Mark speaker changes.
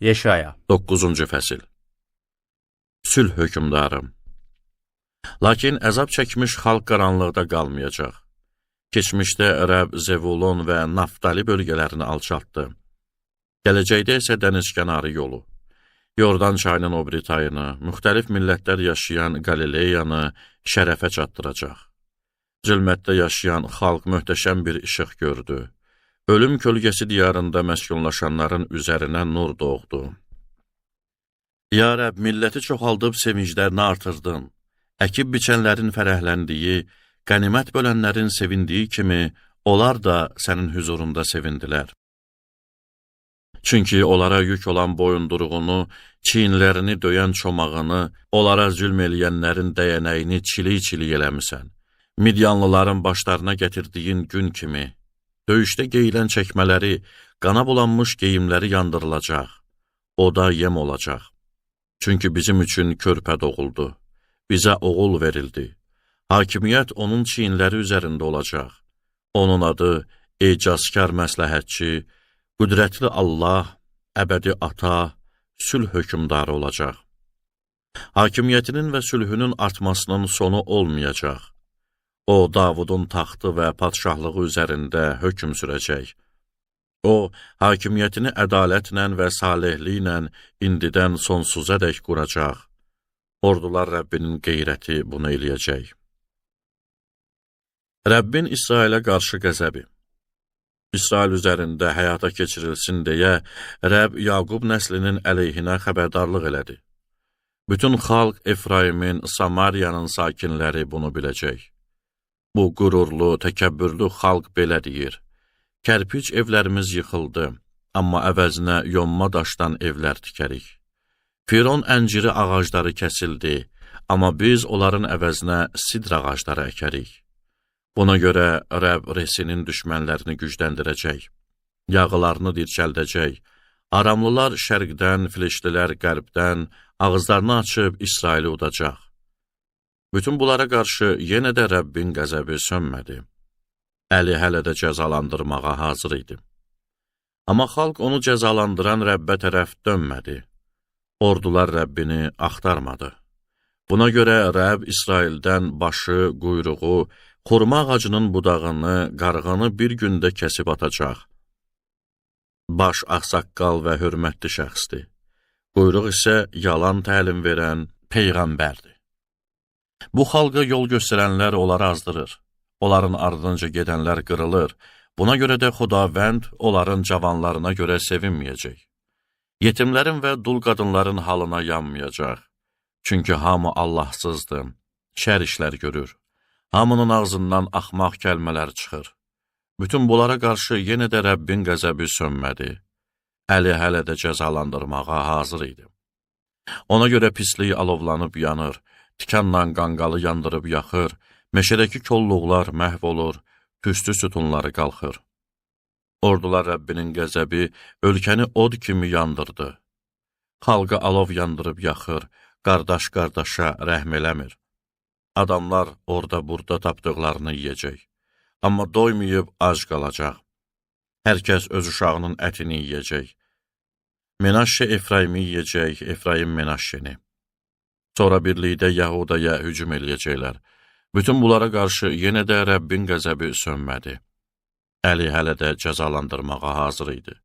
Speaker 1: Yeşaya
Speaker 2: 9-cu fəsil. Sülh hökmdarı. Lakin əzab çəkmiş xalq qaranlıqda qalmayacaq. Keçmişdə Rəbb Zevulon və Naftali bölgələrini alçaltdı. Gələcəkdə isə dənizkənarı yolu, Yordan çayının o biri tayını, müxtəlif millətlər yaşayan Qalileyanı şərəfə çatdıracaq. Zülmətdə yaşayan xalq möhtəşəm bir işıq gördü. Ölüm kölgəsi diyarında məskunlaşanların üzərinə nur doğdu. Ya Rəbb, milləti çoxaldıb sevinclərini artırdın. Əkib biçənlərin fərəhləndiyi, qənimət bölənlərin sevindiyi kimi, onlar da sənin hüzurunda sevindilər. Çünki onlara yük olan boyunduruğunu, çiyinlərini döyən çomağını, onlara zülm eləyənlərin dəyənəyini çilik-çilik eləmisən. Midyanlıların başlarına gətirdiyin gün kimi, döyüşdə geyilən çəkmələri, qana bulanmış geyimləri yandırılacaq. O da yem olacaq. Çünki bizim üçün körpə doğuldu. Bizə oğul verildi. Hakimiyyət onun çiyinləri üzərində olacaq. Onun adı ecazkar məsləhətçi, qüdrətli Allah, əbədi ata, sülh hökmdarı olacaq. Hakimiyyətinin və sülhünün artmasının sonu olmayacaq. O, Davudun taxtı və padşahlığı üzərində hökm sürəcək. O, hakimiyyətini ədalətlə və salihliklə indidən sonsuzadək quracaq. Ordular Rəbbinin qeyrəti bunu eləyəcək. Rəbbin İsrailə qarşı qəzəbi. İsrail üzərində həyata keçirilsin deyə Rəbb Yaqub nəslinin əleyhinə xəbərdarlıq elədi. Bütün xalq Efraimin, Samariyanın sakinləri bunu biləcək. Bu qürurlu, təkəbbürlü xalq belə deyir: Kərpic evlərimiz yıxıldı, amma əvəzinə yonma daşdan evlər tikərik. Firon ənciri ağacları kəsildi, amma biz onların əvəzinə sidr ağacları əkərik. Buna görə Rəbb Resinin düşmənlərini gücləndirəcək, yağılarını dirçəldəcək. Aramlılar şərqdən, Filiştilər qərbdən ağızlarını açıb İsraili udacaq. Bütün bunlara qarşı yenə də Rəbbin qəzəbi sönmədi. Əli hələ də cəzalandırmağa hazır idi. Amma xalq onu cəzalandıran Rəbbə tərəf dönmədi. Ordular Rəbbini axtarmadı. Buna görə Rəbb İsraildən başı, quyruğu, xurma ağacının budağını, qarğanı bir gündə kəsib atacaq. Baş ağsaqqal və hörmətli şəxsdir. Quyruq isə yalan təlim verən peyğəmbərdir. Bu xalqa yol göstərənlər onları azdırır. Onların ardınca gedənlər qırılır. Buna görə də Xudavənd onların cavanlarına görə sevinməyəcək. Yetimlərin və dul qadınların halına yanmayacaq. Çünki hamı Allahsızdır, şər işlər görür. Hamının ağzından axmaq kəlmələr çıxır. Bütün bunlara qarşı yenə də Rəbbin qəzəbi sönmədi. Əli hələ də cəzalandırmağa hazır idi. Ona görə pislik alovlanıb yanır, tikanla qanqalı yandırıb yaxır, meşədəki kolluqlar məhv olur, tüstü sütunları qalxır. Ordular Rəbbinin qəzəbi ölkəni od kimi yandırdı. Xalqı alov yandırıb yaxır, qardaş qardaşa rəhm eləmir. Adamlar orada-burada tapdıqlarını yiyəcək. Amma doymayıb ac qalacaq. Hər kəs öz uşağının ətini yiyəcək. Menaşşe Efraimi yiyəcək, Efraim Menaşşeni. Sonra birlikdə Yahudaya hücum eləyəcəklər. Bütün bunlara qarşı yenə də Rəbbin qəzəbi sönmədi. Əli hələ də cəzalandırmağa hazır idi.